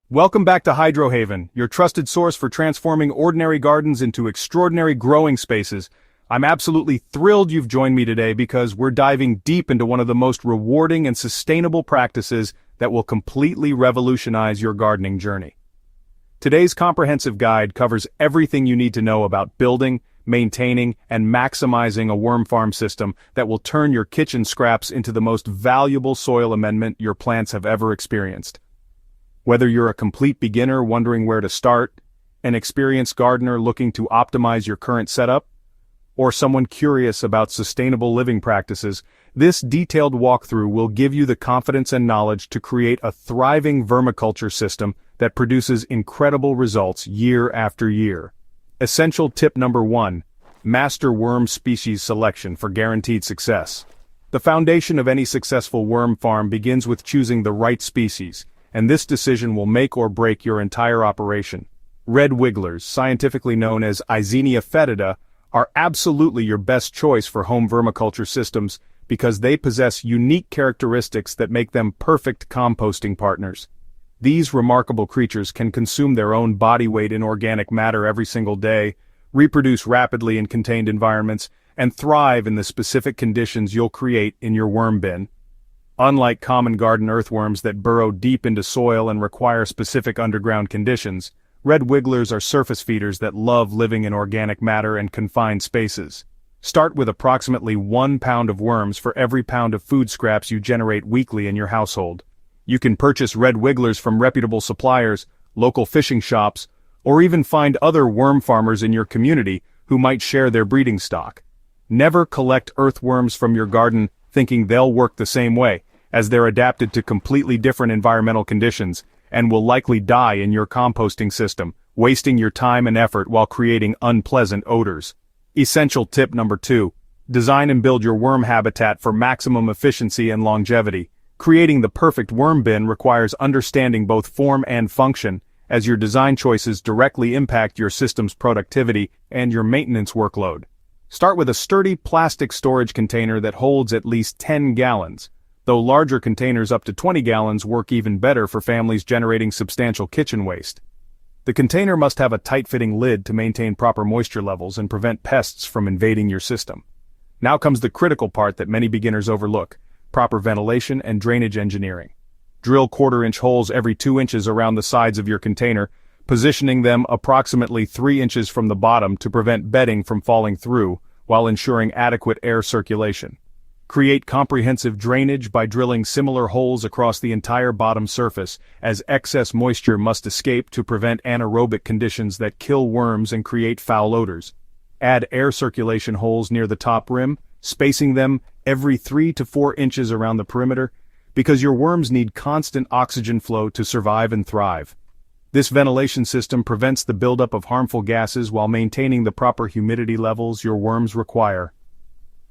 Welcome back to Hydrohaven, your trusted source for transforming ordinary gardens into extraordinary growing spaces. I'm absolutely thrilled you've joined me today because we're diving deep into one of the most rewarding and sustainable practices that will completely revolutionize your gardening journey. Today's comprehensive guide covers everything you need to know about building, maintaining, and maximizing a worm farm system that will turn your kitchen scraps into the most valuable soil amendment your plants have ever experienced. Whether you're a complete beginner wondering where to start, an experienced gardener looking to optimize your current setup, or someone curious about sustainable living practices, this detailed walkthrough will give you the confidence and knowledge to create a thriving vermiculture system that produces incredible results year after year. Essential tip number 1: master worm species selection for guaranteed success. The foundation of any successful worm farm begins with choosing the right species, and this decision will make or break your entire operation. Red wigglers, scientifically known as Eisenia fetida, are absolutely your best choice for home vermiculture systems because they possess unique characteristics that make them perfect composting partners. These remarkable creatures can consume their own body weight in organic matter every single day, reproduce rapidly in contained environments, and thrive in the specific conditions you'll create in your worm bin. Unlike common garden earthworms that burrow deep into soil and require specific underground conditions, red wigglers are surface feeders that love living in organic matter and confined spaces. Start with approximately 1 pound of worms for every pound of food scraps you generate weekly in your household. You can purchase red wigglers from reputable suppliers, local fishing shops, or even find other worm farmers in your community who might share their breeding stock. Never collect earthworms from your garden thinking they'll work the same way, as they're adapted to completely different environmental conditions and will likely die in your composting system, wasting your time and effort while creating unpleasant odors. Essential tip number 2: design and build your worm habitat for maximum efficiency and longevity. Creating the perfect worm bin requires understanding both form and function, as your design choices directly impact your system's productivity and your maintenance workload. Start with a sturdy plastic storage container that holds at least 10 gallons, though larger containers up to 20 gallons work even better for families generating substantial kitchen waste. The container must have a tight-fitting lid to maintain proper moisture levels and prevent pests from invading your system. Now comes the critical part that many beginners overlook: proper ventilation and drainage engineering. Drill 1/4-inch holes every 2 inches around the sides of your container, positioning them approximately 3 inches from the bottom to prevent bedding from falling through, while ensuring adequate air circulation. Create comprehensive drainage by drilling similar holes across the entire bottom surface, as excess moisture must escape to prevent anaerobic conditions that kill worms and create foul odors. Add air circulation holes near the top rim, spacing them every 3 to 4 inches around the perimeter, because your worms need constant oxygen flow to survive and thrive. This ventilation system prevents the buildup of harmful gases while maintaining the proper humidity levels your worms require.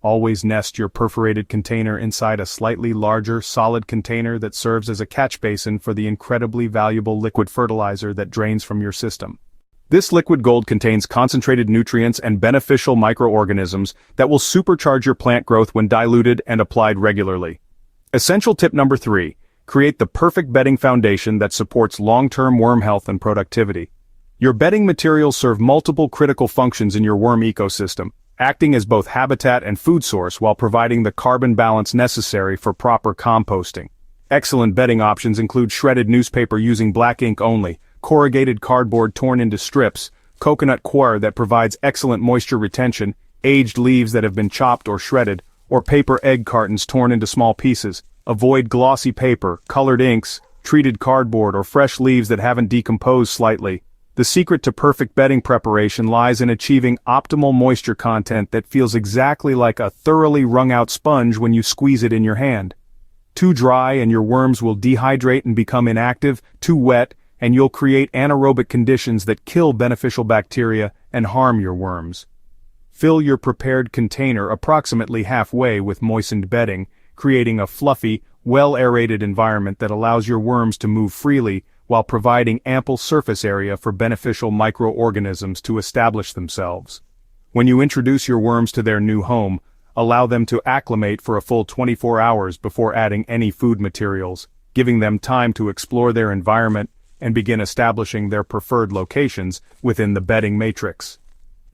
Always nest your perforated container inside a slightly larger, solid container that serves as a catch basin for the incredibly valuable liquid fertilizer that drains from your system. This liquid gold contains concentrated nutrients and beneficial microorganisms that will supercharge your plant growth when diluted and applied regularly. Essential tip number 3: create the perfect bedding foundation that supports long-term worm health and productivity. Your bedding materials serve multiple critical functions in your worm ecosystem, acting as both habitat and food source while providing the carbon balance necessary for proper composting. Excellent bedding options include shredded newspaper using black ink only, corrugated cardboard torn into strips, coconut coir that provides excellent moisture retention, aged leaves that have been chopped or shredded, or paper egg cartons torn into small pieces. Avoid glossy paper, colored inks, treated cardboard, or fresh leaves that haven't decomposed slightly. The secret to perfect bedding preparation lies in achieving optimal moisture content that feels exactly like a thoroughly wrung-out sponge when you squeeze it in your hand. Too dry and your worms will dehydrate and become inactive, too wet, and you'll create anaerobic conditions that kill beneficial bacteria and harm your worms. Fill your prepared container approximately halfway with moistened bedding, creating a fluffy, well-aerated environment that allows your worms to move freely while providing ample surface area for beneficial microorganisms to establish themselves. When you introduce your worms to their new home, allow them to acclimate for a full 24 hours before adding any food materials, giving them time to explore their environment, and begin establishing their preferred locations within the bedding matrix.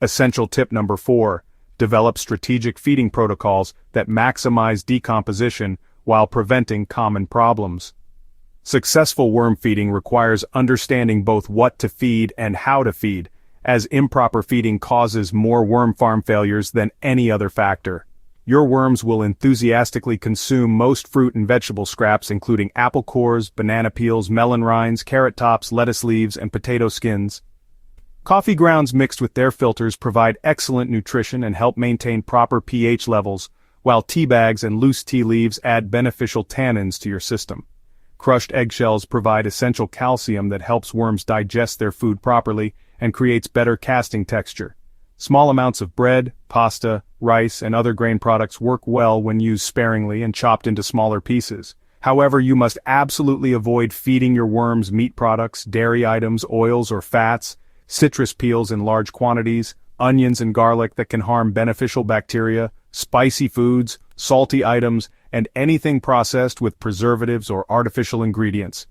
Essential tip number 4. Develop strategic feeding protocols that maximize decomposition while preventing common problems. Successful worm feeding requires understanding both what to feed and how to feed, as improper feeding causes more worm farm failures than any other factor. Your worms will enthusiastically consume most fruit and vegetable scraps, including apple cores, banana peels, melon rinds, carrot tops, lettuce leaves, and potato skins. Coffee grounds mixed with their filters provide excellent nutrition and help maintain proper pH levels, while tea bags and loose tea leaves add beneficial tannins to your system. Crushed eggshells provide essential calcium that helps worms digest their food properly and creates better casting texture. Small amounts of bread, pasta, rice, and other grain products work well when used sparingly and chopped into smaller pieces. However, you must absolutely avoid feeding your worms meat products, dairy items, oils or fats, citrus peels in large quantities, onions and garlic that can harm beneficial bacteria, spicy foods, salty items, and anything processed with preservatives or artificial ingredients.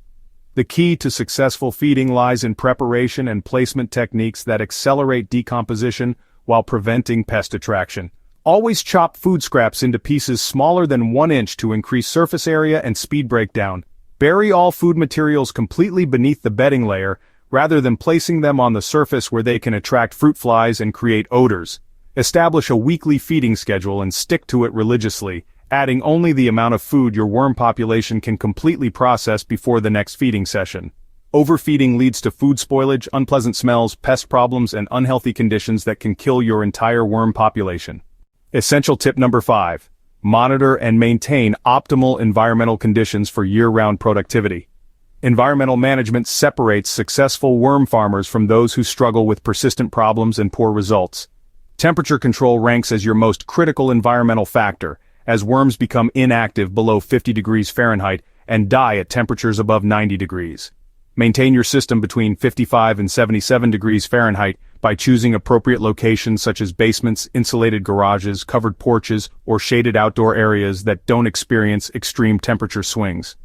The key to successful feeding lies in preparation and placement techniques that accelerate decomposition while preventing pest attraction. Always chop food scraps into pieces smaller than 1 inch to increase surface area and speed breakdown. Bury all food materials completely beneath the bedding layer, rather than placing them on the surface where they can attract fruit flies and create odors. Establish a weekly feeding schedule and stick to it religiously, adding only the amount of food your worm population can completely process before the next feeding session. Overfeeding leads to food spoilage, unpleasant smells, pest problems, and unhealthy conditions that can kill your entire worm population. Essential tip number 5. Monitor and maintain optimal environmental conditions for year-round productivity. Environmental management separates successful worm farmers from those who struggle with persistent problems and poor results. Temperature control ranks as your most critical environmental factor, as worms become inactive below 50 degrees Fahrenheit and die at temperatures above 90 degrees. Maintain your system between 55 and 77 degrees Fahrenheit by choosing appropriate locations such as basements, insulated garages, covered porches, or shaded outdoor areas that don't experience extreme temperature swings.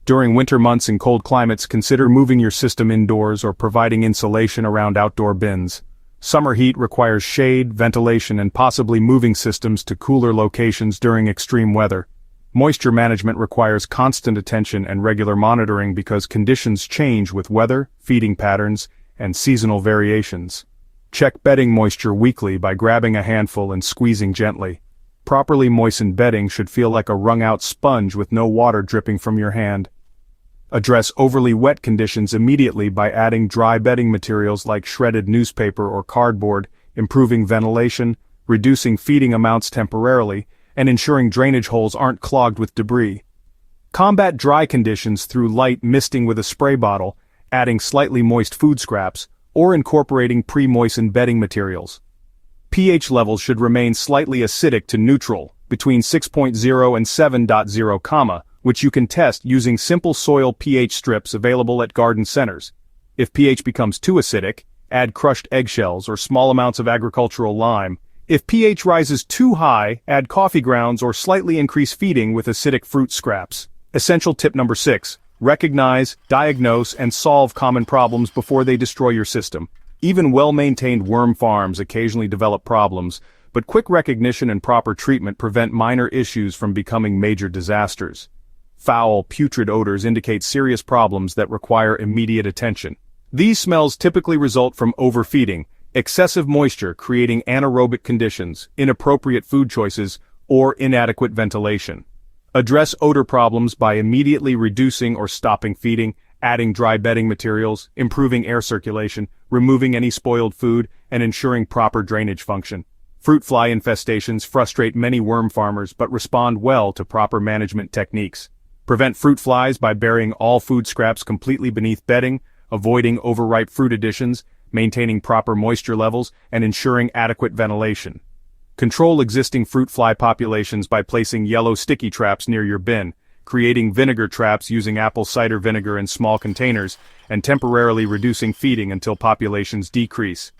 During winter months in cold climates, consider moving your system indoors or providing insulation around outdoor bins. Summer heat requires shade, ventilation, and possibly moving systems to cooler locations during extreme weather. Moisture management requires constant attention and regular monitoring because conditions change with weather, feeding patterns, and seasonal variations. Check bedding moisture weekly by grabbing a handful and squeezing gently. Properly moistened bedding should feel like a wrung-out sponge with no water dripping from your hand. Address overly wet conditions immediately by adding dry bedding materials like shredded newspaper or cardboard, improving ventilation, reducing feeding amounts temporarily, and ensuring drainage holes aren't clogged with debris. Combat dry conditions through light misting with a spray bottle, adding slightly moist food scraps, or incorporating pre-moistened bedding materials. pH levels should remain slightly acidic to neutral, between 6.0 and 7.0, which you can test using simple soil pH strips available at garden centers. If pH becomes too acidic, add crushed eggshells or small amounts of agricultural lime. If pH rises too high, add coffee grounds or slightly increase feeding with acidic fruit scraps. Essential tip number 6. Recognize, diagnose, and solve common problems before they destroy your system. Even well-maintained worm farms occasionally develop problems, but quick recognition and proper treatment prevent minor issues from becoming major disasters. Foul, putrid odors indicate serious problems that require immediate attention. These smells typically result from overfeeding, excessive moisture creating anaerobic conditions, inappropriate food choices, or inadequate ventilation. Address odor problems by immediately reducing or stopping feeding, adding dry bedding materials, improving air circulation, removing any spoiled food, and ensuring proper drainage function. Fruit fly infestations frustrate many worm farmers but respond well to proper management techniques. Prevent fruit flies by burying all food scraps completely beneath bedding, avoiding overripe fruit additions, maintaining proper moisture levels, and ensuring adequate ventilation. Control existing fruit fly populations by placing yellow sticky traps near your bin, creating vinegar traps using apple cider vinegar in small containers, and temporarily reducing feeding until populations decrease.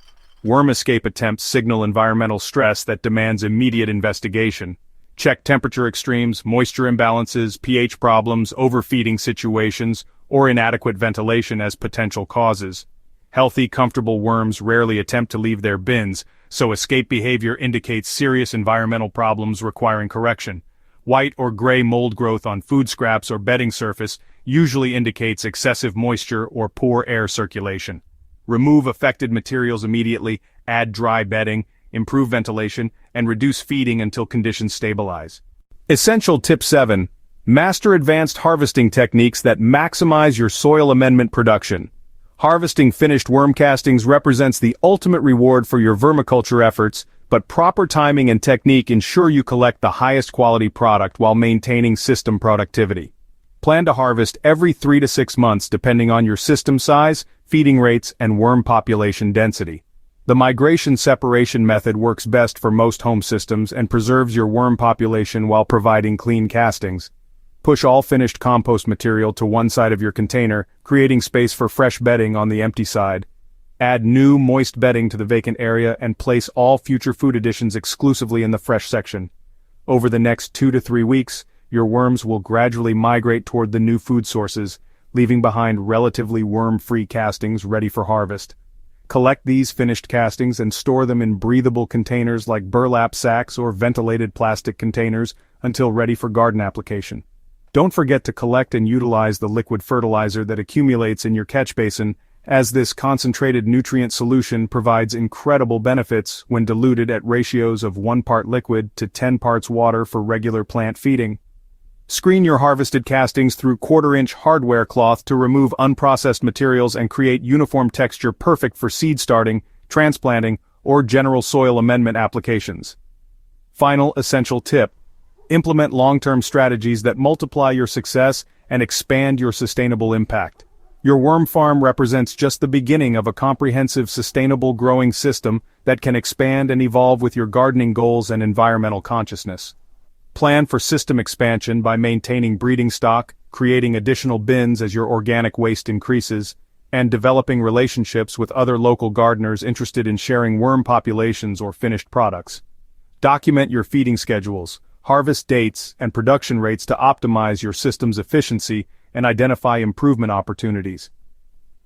Worm escape attempts signal environmental stress that demands immediate investigation. Check temperature extremes, moisture imbalances, pH problems, overfeeding situations, or inadequate ventilation as potential causes. Healthy, comfortable worms rarely attempt to leave their bins, so escape behavior indicates serious environmental problems requiring correction. White or gray mold growth on food scraps or bedding surface usually indicates excessive moisture or poor air circulation. Remove affected materials immediately, add dry bedding, improve ventilation, and reduce feeding until conditions stabilize. Essential Tip 7. Master advanced harvesting techniques that maximize your soil amendment production. Harvesting finished worm castings represents the ultimate reward for your vermiculture efforts, but proper timing and technique ensure you collect the highest quality product while maintaining system productivity. Plan to harvest every 3 to 6 months depending on your system size, feeding rates, and worm population density. The migration separation method works best for most home systems and preserves your worm population while providing clean castings. Push all finished compost material to one side of your container, creating space for fresh bedding on the empty side. Add new, moist bedding to the vacant area and place all future food additions exclusively in the fresh section. Over the next 2 to 3 weeks, your worms will gradually migrate toward the new food sources, leaving behind relatively worm-free castings ready for harvest. Collect these finished castings and store them in breathable containers like burlap sacks or ventilated plastic containers until ready for garden application. Don't forget to collect and utilize the liquid fertilizer that accumulates in your catch basin, as this concentrated nutrient solution provides incredible benefits when diluted at ratios of 1 part liquid to 10 parts water for regular plant feeding. Screen your harvested castings through 1/4-inch hardware cloth to remove unprocessed materials and create uniform texture perfect for seed starting, transplanting, or general soil amendment applications. Final essential tip. Implement long-term strategies that multiply your success and expand your sustainable impact. Your worm farm represents just the beginning of a comprehensive sustainable growing system that can expand and evolve with your gardening goals and environmental consciousness. Plan for system expansion by maintaining breeding stock, creating additional bins as your organic waste increases, and developing relationships with other local gardeners interested in sharing worm populations or finished products. Document your feeding schedules, harvest dates, and production rates to optimize your system's efficiency and identify improvement opportunities.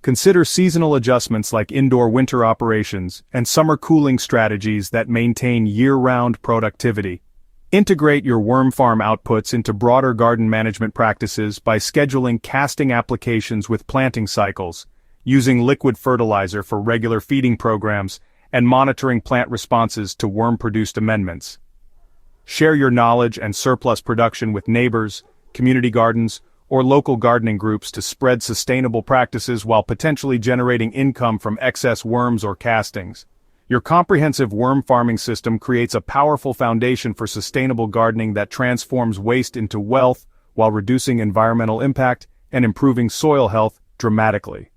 Consider seasonal adjustments like indoor winter operations and summer cooling strategies that maintain year-round productivity. Integrate your worm farm outputs into broader garden management practices by scheduling casting applications with planting cycles, using liquid fertilizer for regular feeding programs, and monitoring plant responses to worm-produced amendments. Share your knowledge and surplus production with neighbors, community gardens, or local gardening groups to spread sustainable practices while potentially generating income from excess worms or castings. Your comprehensive worm farming system creates a powerful foundation for sustainable gardening that transforms waste into wealth while reducing environmental impact and improving soil health dramatically.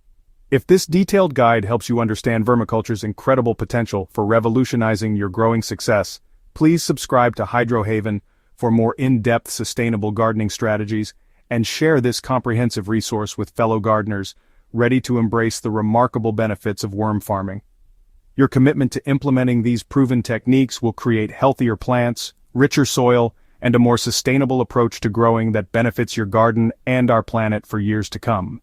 If this detailed guide helps you understand vermiculture's incredible potential for revolutionizing your growing success, please subscribe to Hydrohaven for more in-depth sustainable gardening strategies and share this comprehensive resource with fellow gardeners ready to embrace the remarkable benefits of worm farming. Your commitment to implementing these proven techniques will create healthier plants, richer soil, and a more sustainable approach to growing that benefits your garden and our planet for years to come.